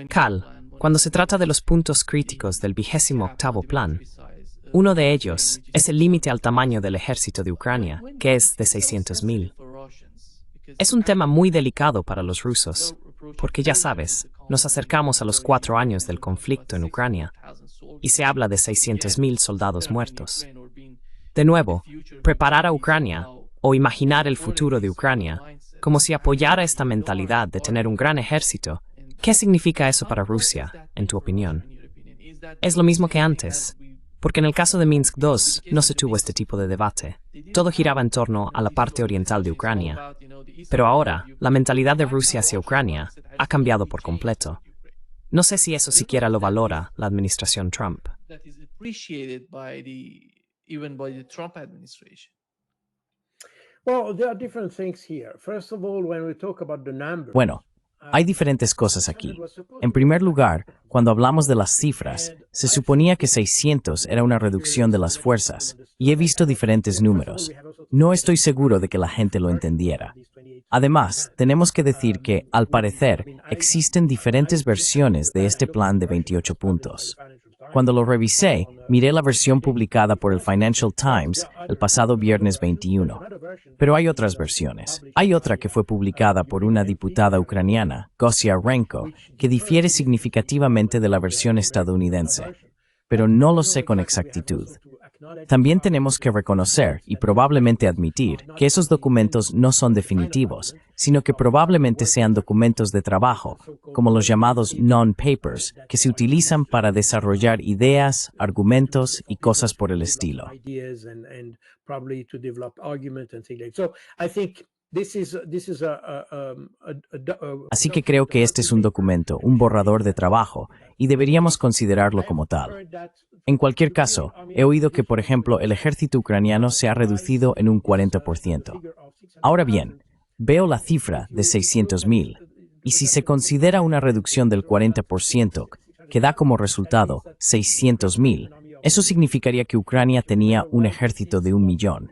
Carl, cuando se trata de los puntos críticos del 28º plan, uno de ellos es el límite al tamaño del ejército de Ucrania, que es de 600.000. Es un tema muy delicado para los rusos, porque ya sabes, nos acercamos a los 4 años del conflicto en Ucrania, y se habla de 600.000 soldados muertos. De nuevo, preparar a Ucrania, o imaginar el futuro de Ucrania, como si apoyara esta mentalidad de tener un gran ejército, ¿qué significa eso para Rusia, en tu opinión? Es lo mismo que antes, porque en el caso de Minsk II no se tuvo este tipo de debate. Todo giraba en torno a la parte oriental de Ucrania. Pero ahora, la mentalidad de Rusia hacia Ucrania ha cambiado por completo. No sé si eso siquiera lo valora la administración Trump. Bueno, hay diferentes cosas aquí. En primer lugar, cuando hablamos de las cifras, se suponía que 600 era una reducción de las fuerzas, y he visto diferentes números. No estoy seguro de que la gente lo entendiera. Además, tenemos que decir que, al parecer, existen diferentes versiones de este plan de 28 puntos. Cuando lo revisé, miré la versión publicada por el Financial Times el pasado viernes 21. Pero hay otras versiones. Hay otra que fue publicada por una diputada ucraniana, Gosyarenko, que difiere significativamente de la versión estadounidense. Pero no lo sé con exactitud. También tenemos que reconocer y probablemente admitir que esos documentos no son definitivos, sino que probablemente sean documentos de trabajo, como los llamados non-papers, que se utilizan para desarrollar ideas, argumentos y cosas por el estilo. Así que creo que este es un documento, un borrador de trabajo, y deberíamos considerarlo como tal. En cualquier caso, he oído que, por ejemplo, el ejército ucraniano se ha reducido en un 40%. Ahora bien, veo la cifra de 600.000, y si se considera una reducción del 40%, que da como resultado 600.000, eso significaría que Ucrania tenía un ejército de 1 millón.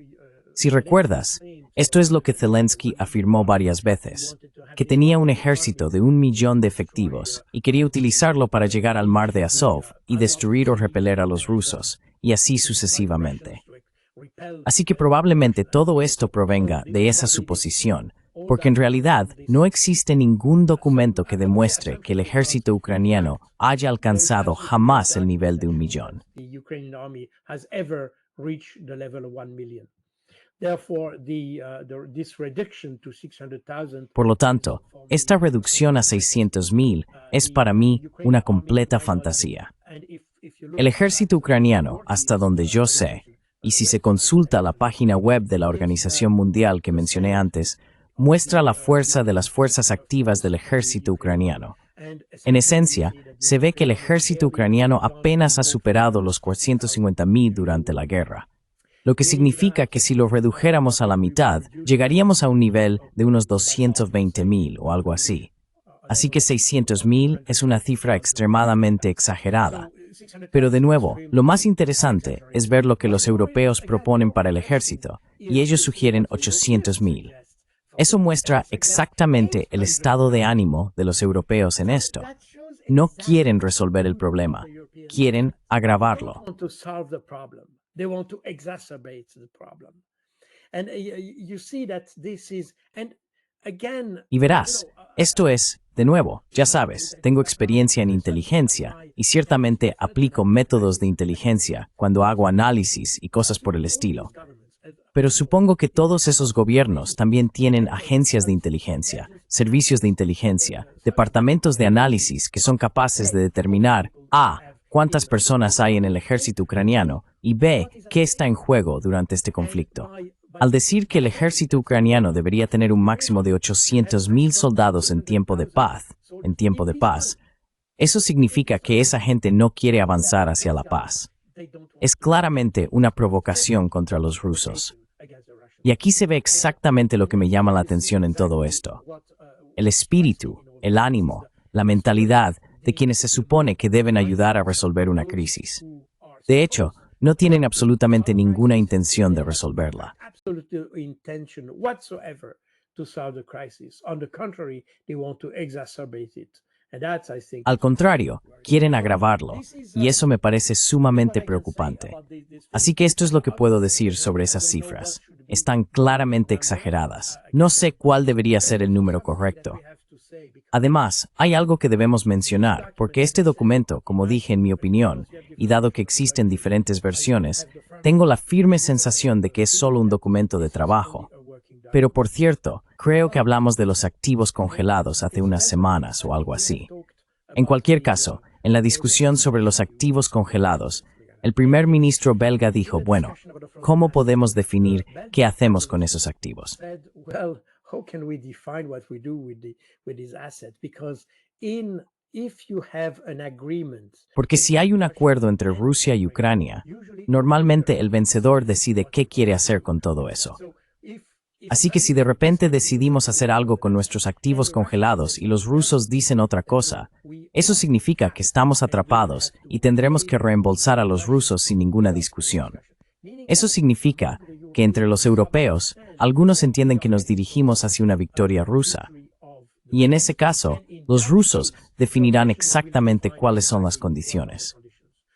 Si recuerdas, esto es lo que Zelensky afirmó varias veces, que tenía un ejército de 1 millón de efectivos y quería utilizarlo para llegar al mar de Azov y destruir o repeler a los rusos, y así sucesivamente. Así que probablemente todo esto provenga de esa suposición, porque en realidad no existe ningún documento que demuestre que el ejército ucraniano haya alcanzado jamás el nivel de 1 millón. Por lo tanto, esta reducción a 600.000 es para mí una completa fantasía. El ejército ucraniano, hasta donde yo sé, y si se consulta la página web de la Organización Mundial que mencioné antes, muestra la fuerza de las fuerzas activas del ejército ucraniano. En esencia, se ve que el ejército ucraniano apenas ha superado los 450.000 durante la guerra. Lo que significa que si lo redujéramos a la mitad, llegaríamos a un nivel de unos 220.000 o algo así. Así que 600.000 es una cifra extremadamente exagerada. Pero de nuevo, lo más interesante es ver lo que los europeos proponen para el ejército, y ellos sugieren 800.000. Eso muestra exactamente el estado de ánimo de los europeos en esto. No quieren resolver el problema, quieren agravarlo. They want to exacerbate the problem. And you see that this is, and again, y verás, esto es, de nuevo, ya sabes, tengo experiencia en inteligencia y ciertamente aplico métodos de inteligencia cuando hago análisis y cosas por el estilo. Pero supongo que todos esos gobiernos también tienen agencias de inteligencia, servicios de inteligencia, departamentos de análisis que son capaces de determinar A, cuántas personas hay en el ejército ucraniano, y B, qué está en juego durante este conflicto. Al decir que el ejército ucraniano debería tener un máximo de 800.000 soldados en tiempo de paz, eso significa que esa gente no quiere avanzar hacia la paz. Es claramente una provocación contra los rusos. Y aquí se ve exactamente lo que me llama la atención en todo esto. El espíritu, el ánimo, la mentalidad de quienes se supone que deben ayudar a resolver una crisis. De hecho, no tienen absolutamente ninguna intención de resolverla. to solve the crisis. On the contrary, they want to exacerbate it. And that's, I think, Al contrario, quieren agravarlo, y eso me parece sumamente preocupante. Así que esto es lo que puedo decir sobre esas cifras. Están claramente exageradas. No sé cuál debería ser el número correcto. Además, hay algo que debemos mencionar, porque este documento, como dije en mi opinión, y dado que existen diferentes versiones, tengo la firme sensación de que es solo un documento de trabajo. Pero por cierto, creo que hablamos de los activos congelados hace unas semanas o algo así. En cualquier caso, en la discusión sobre los activos congelados, el primer ministro belga dijo, bueno, ¿cómo podemos definir qué hacemos con esos activos? How can we define what we do with these assets? Because if you have an agreement, Porque si hay un acuerdo entre Rusia y Ucrania, normalmente el vencedor decide qué quiere hacer con todo eso. Así que si de repente decidimos hacer algo con nuestros activos congelados y los rusos dicen otra cosa, eso significa que estamos atrapados y tendremos que reembolsar a los rusos sin ninguna discusión. Eso significa que entre los europeos, algunos entienden que nos dirigimos hacia una victoria rusa. Y en ese caso, los rusos definirán exactamente cuáles son las condiciones.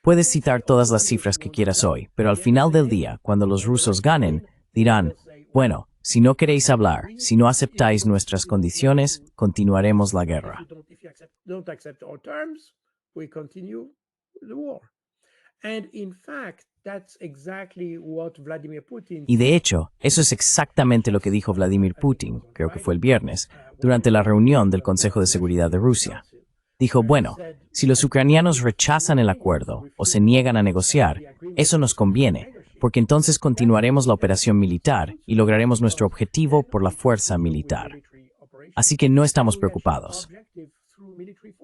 Puedes citar todas las cifras que quieras hoy, pero al final del día, cuando los rusos ganen, dirán, bueno, si no queréis hablar, si no aceptáis nuestras condiciones, continuaremos la guerra. don't accept our terms, we continue the war. And in fact, that's exactly what Vladimir Putin Y de hecho, eso es exactamente lo que dijo Vladimir Putin, creo que fue el viernes, durante la reunión del Consejo de Seguridad de Rusia. Dijo, bueno, si los ucranianos rechazan el acuerdo o se niegan a negociar, eso nos conviene, porque entonces continuaremos la operación militar y lograremos nuestro objetivo por la fuerza militar. Así que no estamos preocupados.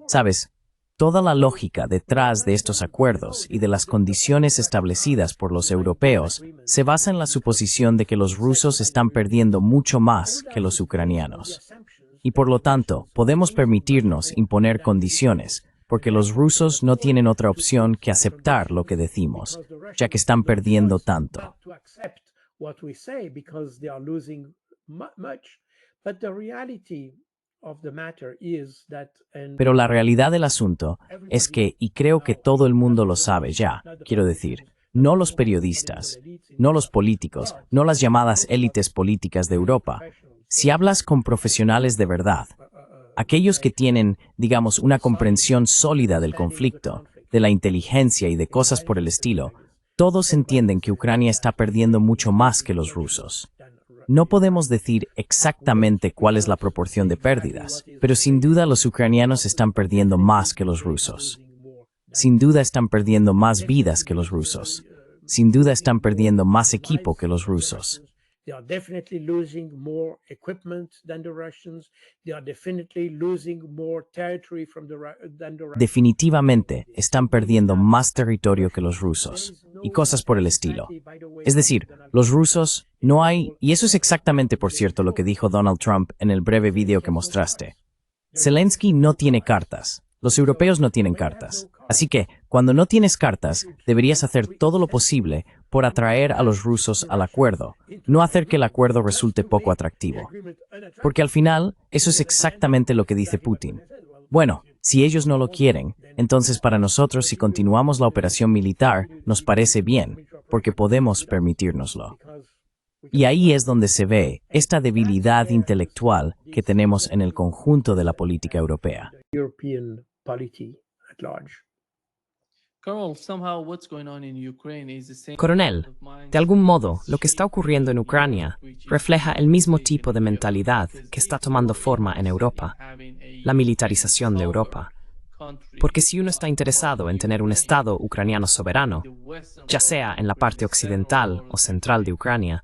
¿Sabes? Toda la lógica detrás de estos acuerdos y de las condiciones establecidas por los europeos se basa en la suposición de que los rusos están perdiendo mucho más que los ucranianos. Y por lo tanto, podemos permitirnos imponer condiciones, porque los rusos no tienen otra opción que aceptar lo que decimos, ya que están perdiendo tanto. Pero la realidad del asunto es que, y creo que todo el mundo lo sabe ya, quiero decir, no los periodistas, no los políticos, no las llamadas élites políticas de Europa. Si hablas con profesionales de verdad, aquellos que tienen, digamos, una comprensión sólida del conflicto, de la inteligencia y de cosas por el estilo, todos entienden que Ucrania está perdiendo mucho más que los rusos. No podemos decir exactamente cuál es la proporción de pérdidas, pero sin duda los ucranianos están perdiendo más que los rusos. Sin duda están perdiendo más vidas que los rusos. Sin duda están perdiendo más equipo que los rusos. They are definitely losing more equipment than the Russians. They are definitely losing more territory than the Russians. Definitivamente están perdiendo más territorio que los rusos, y cosas por el estilo. Es decir, los rusos no hay, y eso es exactamente, por cierto, lo que dijo Donald Trump en el breve video que mostraste. Zelensky no tiene cartas. Los europeos no tienen cartas. Así que, cuando no tienes cartas, deberías hacer todo lo posible por atraer a los rusos al acuerdo, no hacer que el acuerdo resulte poco atractivo. Porque al final, eso es exactamente lo que dice Putin. Bueno, si ellos no lo quieren, entonces para nosotros si continuamos la operación militar, nos parece bien, porque podemos permitírnoslo. Y ahí es donde se ve esta debilidad intelectual que tenemos en el conjunto de la política europea. European polity at large. Coronel, de algún modo, lo que está ocurriendo en Ucrania refleja el mismo tipo de mentalidad que está tomando forma en Europa, la militarización de Europa. Porque si uno está interesado en tener un Estado ucraniano soberano, ya sea en la parte occidental o central de Ucrania,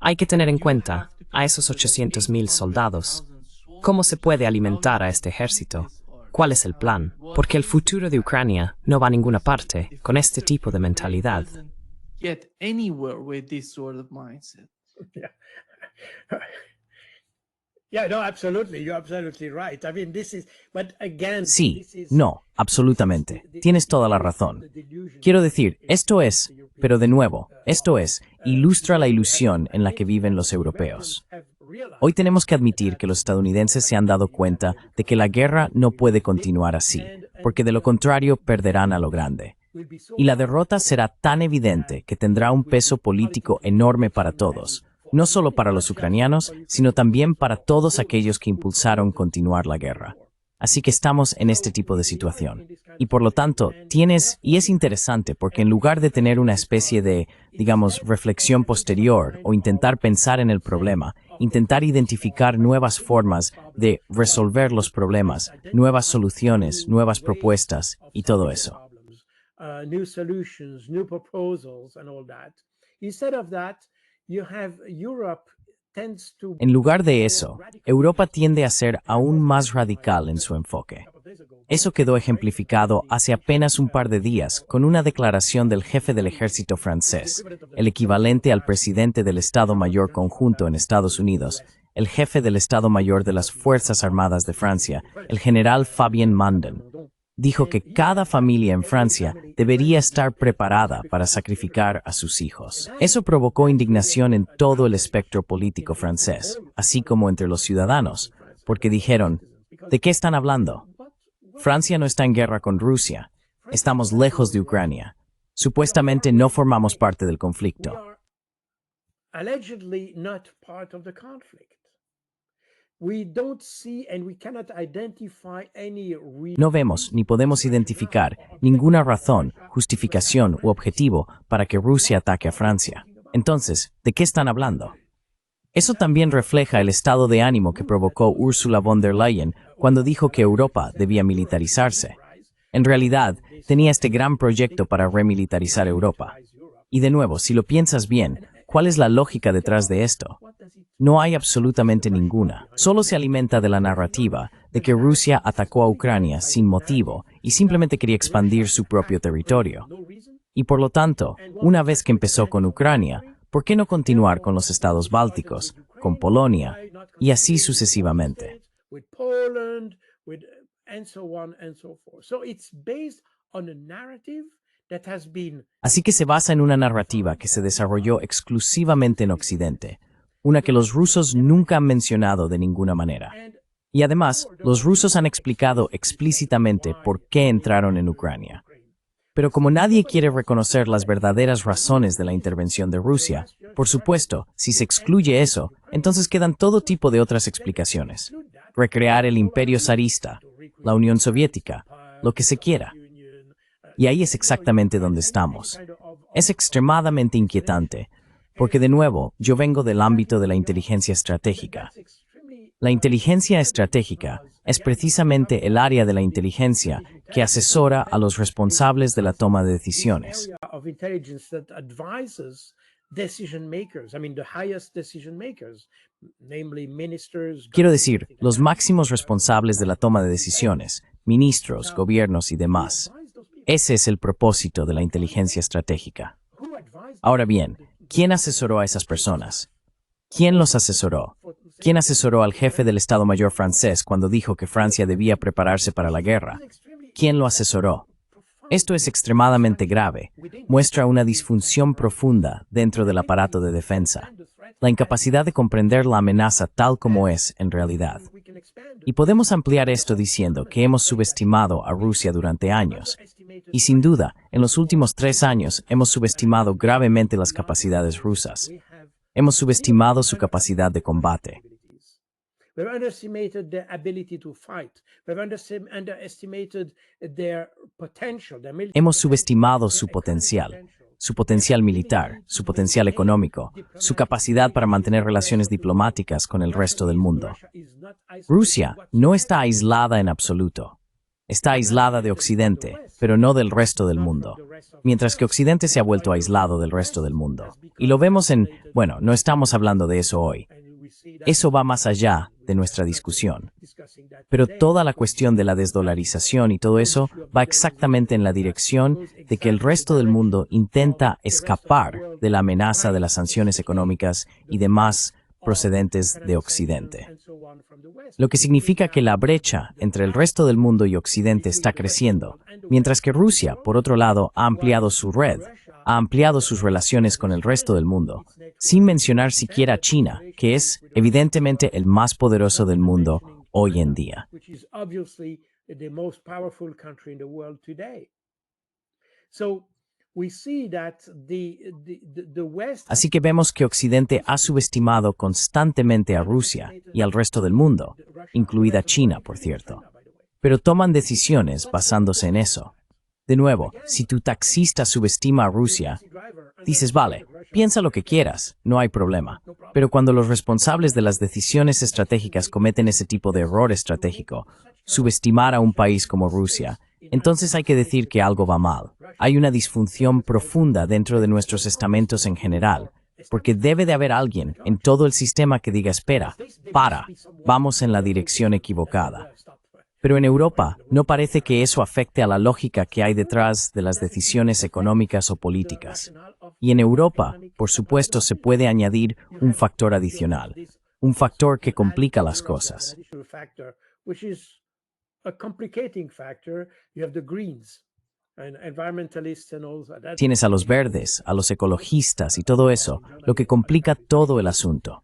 hay que tener en cuenta a esos 800.000 soldados. ¿Cómo se puede alimentar a este ejército? ¿Cuál es el plan? Porque el futuro de Ucrania no va a ninguna parte con este tipo de mentalidad. Sí, no, absolutamente. Tienes toda la razón. Quiero decir, esto es, pero de nuevo, esto es, ilustra la ilusión en la que viven los europeos. Hoy tenemos que admitir que los estadounidenses se han dado cuenta de que la guerra no puede continuar así, porque de lo contrario perderán a lo grande. Y la derrota será tan evidente que tendrá un peso político enorme para todos, no solo para los ucranianos, sino también para todos aquellos que impulsaron continuar la guerra. Así que estamos en este tipo de situación. Y por lo tanto, y es interesante porque en lugar de tener una especie de, digamos, reflexión posterior o intentar pensar en el problema, intentar identificar nuevas formas de resolver los problemas, nuevas soluciones, nuevas propuestas y todo eso. New solutions, new proposals, and all that. Instead of that, you have Europe tends to. En lugar de eso, Europa tiende a ser aún más radical en su enfoque. Eso quedó ejemplificado hace apenas un par de días con una declaración del jefe del ejército francés, el equivalente al presidente del Estado Mayor Conjunto en Estados Unidos, el jefe del Estado Mayor de las Fuerzas Armadas de Francia, el general Fabien Manden. Dijo que cada familia en Francia debería estar preparada para sacrificar a sus hijos. Eso provocó indignación en todo el espectro político francés, así como entre los ciudadanos, porque dijeron, ¿de qué están hablando? Francia no está en guerra con Rusia. Estamos lejos de Ucrania. Supuestamente no formamos parte del conflicto. Allegedly not part of the conflict. No vemos ni podemos identificar ninguna razón, justificación u objetivo para que Rusia ataque a Francia. Entonces, ¿de qué están hablando? Eso también refleja el estado de ánimo que provocó Ursula von der Leyen cuando dijo que Europa debía militarizarse. En realidad, tenía este gran proyecto para remilitarizar Europa. Y de nuevo, si lo piensas bien, ¿cuál es la lógica detrás de esto? No hay absolutamente ninguna. Solo se alimenta de la narrativa de que Rusia atacó a Ucrania sin motivo y simplemente quería expandir su propio territorio. Y por lo tanto, una vez que empezó con Ucrania, ¿por qué no continuar con los estados bálticos, con Polonia y así sucesivamente? Así que se basa en una narrativa que se desarrolló exclusivamente en Occidente, una que los rusos nunca han mencionado de ninguna manera. Y además, los rusos han explicado explícitamente por qué entraron en Ucrania. Pero como nadie quiere reconocer las verdaderas razones de la intervención de Rusia, por supuesto, si se excluye eso, entonces quedan todo tipo de otras explicaciones. Recrear el imperio zarista, la Unión Soviética, lo que se quiera. Y ahí es exactamente donde estamos. Es extremadamente inquietante, porque de nuevo, yo vengo del ámbito de la inteligencia estratégica. La inteligencia estratégica es precisamente el área de la inteligencia que asesora a los responsables de la toma de decisiones. Quiero decir, los máximos responsables de la toma de decisiones, ministros, gobiernos y demás. Ese es el propósito de la inteligencia estratégica. Ahora bien, ¿quién asesoró a esas personas? ¿Quién los asesoró? ¿Quién asesoró al jefe del Estado Mayor francés cuando dijo que Francia debía prepararse para la guerra? ¿Quién lo asesoró? Esto es extremadamente grave. Muestra una disfunción profunda dentro del aparato de defensa. La incapacidad de comprender la amenaza tal como es en realidad. Y podemos ampliar esto diciendo que hemos subestimado a Rusia durante años. Y sin duda, en los últimos 3 años hemos subestimado gravemente las capacidades rusas. Hemos subestimado su capacidad de combate. Hemos subestimado su potencial militar, su potencial económico, su capacidad para mantener relaciones diplomáticas con el resto del mundo. Rusia no está aislada en absoluto. Está aislada de Occidente, pero no del resto del mundo, mientras que Occidente se ha vuelto aislado del resto del mundo. Y lo vemos no estamos hablando de eso hoy. Eso va más allá de nuestra discusión. Pero toda la cuestión de la desdolarización y todo eso va exactamente en la dirección de que el resto del mundo intenta escapar de la amenaza de las sanciones económicas y demás procedentes de Occidente. Lo que significa que la brecha entre el resto del mundo y Occidente está creciendo, mientras que Rusia, por otro lado, ha ampliado su red, ha ampliado sus relaciones con el resto del mundo, sin mencionar siquiera a China, que es, evidentemente, el más poderoso del mundo hoy en día. Así que vemos que Occidente ha subestimado constantemente a Rusia y al resto del mundo, incluida China, por cierto. Pero toman decisiones basándose en eso. De nuevo, si tu taxista subestima a Rusia, dices, vale, piensa lo que quieras, no hay problema. Pero cuando los responsables de las decisiones estratégicas cometen ese tipo de error estratégico, subestimar a un país como Rusia, entonces hay que decir que algo va mal. Hay una disfunción profunda dentro de nuestros estamentos en general, porque debe de haber alguien en todo el sistema que diga, espera, vamos en la dirección equivocada. Pero en Europa no parece que eso afecte a la lógica que hay detrás de las decisiones económicas o políticas. Y en Europa, por supuesto, se puede añadir un factor adicional, un factor que complica las cosas. Tienes a los verdes, a los ecologistas y todo eso, lo que complica todo el asunto.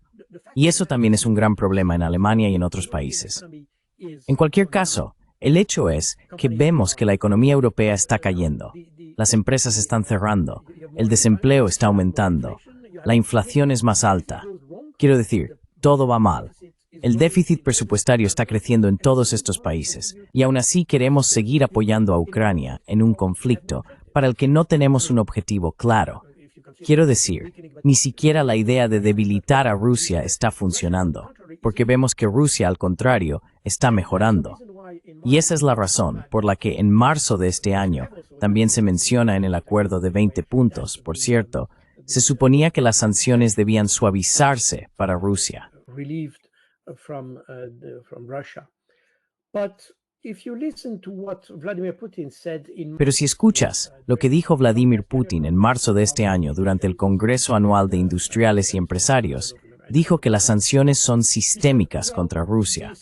Y eso también es un gran problema en Alemania y en otros países. En cualquier caso, el hecho es que vemos que la economía europea está cayendo, las empresas están cerrando, el desempleo está aumentando, la inflación es más alta. Quiero decir, todo va mal. El déficit presupuestario está creciendo en todos estos países, y aún así queremos seguir apoyando a Ucrania en un conflicto para el que no tenemos un objetivo claro. Quiero decir, ni siquiera la idea de debilitar a Rusia está funcionando, porque vemos que Rusia, al contrario, está mejorando. Y esa es la razón por la que en marzo de este año, también se menciona en el acuerdo de 20 puntos, por cierto, se suponía que las sanciones debían suavizarse para Rusia. Pero si escuchas lo que dijo Vladimir Putin en marzo de este año durante el Congreso Anual de Industriales y Empresarios, dijo que las sanciones son sistémicas contra Rusia.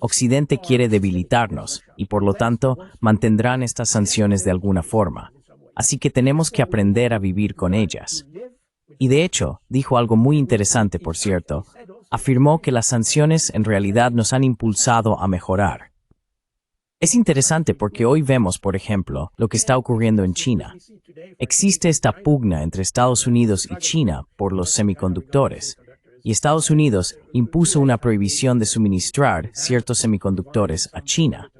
Occidente quiere debilitarnos y, por lo tanto, mantendrán estas sanciones de alguna forma. Así que tenemos que aprender a vivir con ellas. Y de hecho, dijo algo muy interesante, por cierto. Afirmó que las sanciones en realidad nos han impulsado a mejorar. Es interesante porque hoy vemos, por ejemplo, lo que está ocurriendo en China. Existe esta pugna entre Estados Unidos y China por los semiconductores, y Estados Unidos impuso una prohibición de suministrar ciertos semiconductores a China.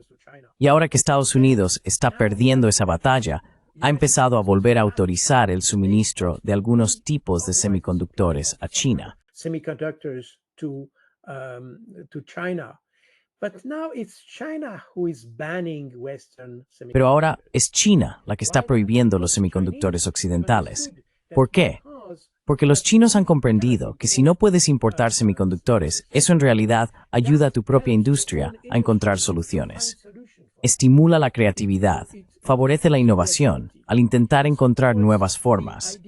Y ahora que Estados Unidos está perdiendo esa batalla, ha empezado a volver a autorizar el suministro de algunos tipos de semiconductores a China. Pero ahora es China la que está prohibiendo los semiconductores occidentales. ¿Por qué? Porque los chinos han comprendido que si no puedes importar semiconductores, eso en realidad ayuda a tu propia industria a encontrar soluciones. Estimula la creatividad, favorece la innovación al intentar encontrar nuevas formas.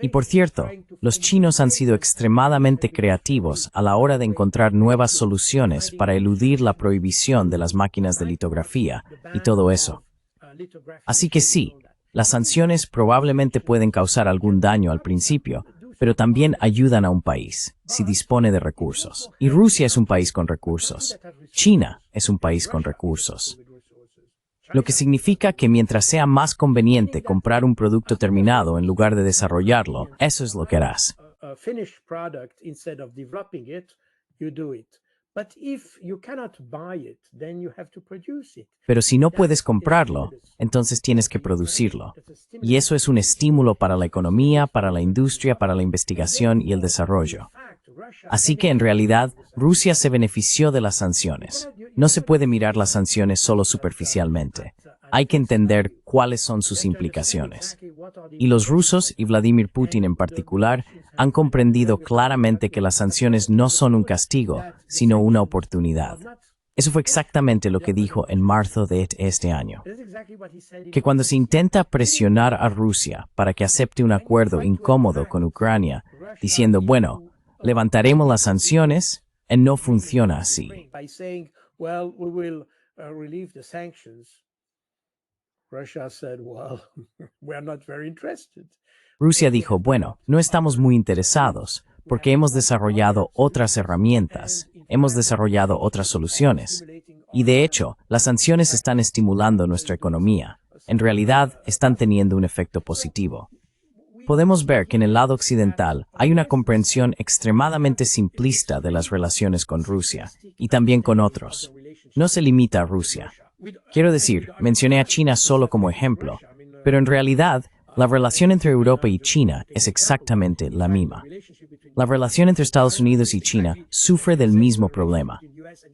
Y por cierto, los chinos han sido extremadamente creativos a la hora de encontrar nuevas soluciones para eludir la prohibición de las máquinas de litografía y todo eso. Así que sí, las sanciones probablemente pueden causar algún daño al principio, pero también ayudan a un país, si dispone de recursos. Y Rusia es un país con recursos. China es un país con recursos. Lo que significa que mientras sea más conveniente comprar un producto terminado en lugar de desarrollarlo, eso es lo que harás. Pero si no puedes comprarlo, entonces tienes que producirlo. Y eso es un estímulo para la economía, para la industria, para la investigación y el desarrollo. Así que en realidad, Rusia se benefició de las sanciones. No se puede mirar las sanciones solo superficialmente. Hay que entender cuáles son sus implicaciones. Y los rusos, y Vladimir Putin en particular, han comprendido claramente que las sanciones no son un castigo, sino una oportunidad. Eso fue exactamente lo que dijo en marzo de este año. Que cuando se intenta presionar a Rusia para que acepte un acuerdo incómodo con Ucrania, diciendo, bueno, levantaremos las sanciones, no funciona así. Russia said, well, we're not very interested. Rusia dijo, bueno, no estamos muy interesados, porque hemos desarrollado otras herramientas, hemos desarrollado otras soluciones. Y de hecho, las sanciones están estimulando nuestra economía. En realidad, están teniendo un efecto positivo. Podemos ver que en el lado occidental hay una comprensión extremadamente simplista de las relaciones con Rusia, y también con otros. No se limita a Rusia. Quiero decir, mencioné a China solo como ejemplo, pero en realidad, la relación entre Europa y China es exactamente la misma. La relación entre Estados Unidos y China sufre del mismo problema.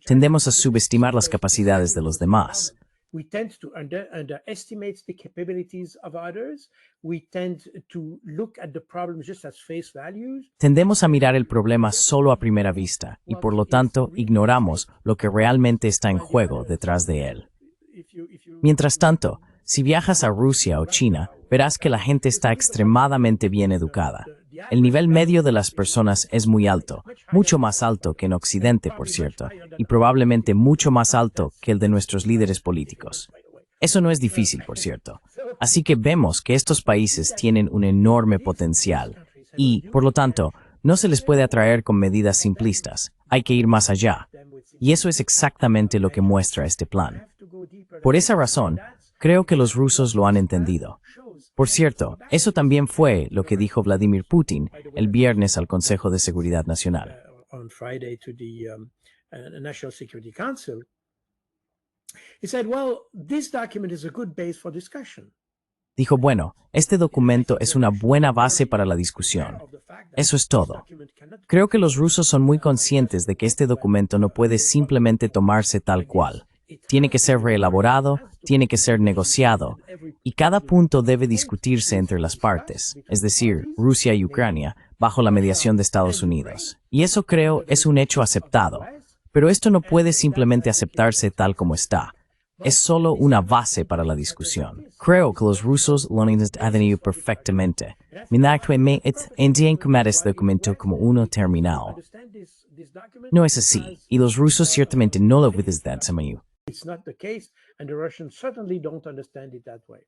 Tendemos a subestimar las capacidades de los demás. We tend to underestimate the capabilities of others. We tend to look at the problems just as face values. Tendemos a mirar el problema solo a primera vista y por lo tanto ignoramos lo que realmente está en juego detrás de él. Mientras tanto, si viajas a Rusia o China, verás que la gente está extremadamente bien educada. El nivel medio de las personas es muy alto, mucho más alto que en Occidente, por cierto, y probablemente mucho más alto que el de nuestros líderes políticos. Eso no es difícil, por cierto. Así que vemos que estos países tienen un enorme potencial y, por lo tanto, no se les puede atraer con medidas simplistas. Hay que ir más allá. Y eso es exactamente lo que muestra este plan. Por esa razón, creo que los rusos lo han entendido. Por cierto, eso también fue lo que dijo Vladimir Putin el viernes al Consejo de Seguridad Nacional. On Friday to the National Security Council, he said, well, this document is a good base for discussion. Dijo, bueno, este documento es una buena base para la discusión. Eso es todo. Creo que los rusos son muy conscientes de que este documento no puede simplemente tomarse tal cual. Tiene que ser reelaborado, tiene que ser negociado, y cada punto debe discutirse entre las partes, es decir, Rusia y Ucrania, bajo la mediación de Estados Unidos. Y eso creo es un hecho aceptado. Pero esto no puede simplemente aceptarse tal como está. Es solo una base para la discusión. Creo que los rusos lo han entendido perfectamente. Entienden tomar este documento como uno terminado. No es así, y los rusos ciertamente no lo ven de esa manera. It's not the case, and the Russians certainly don't understand it that way.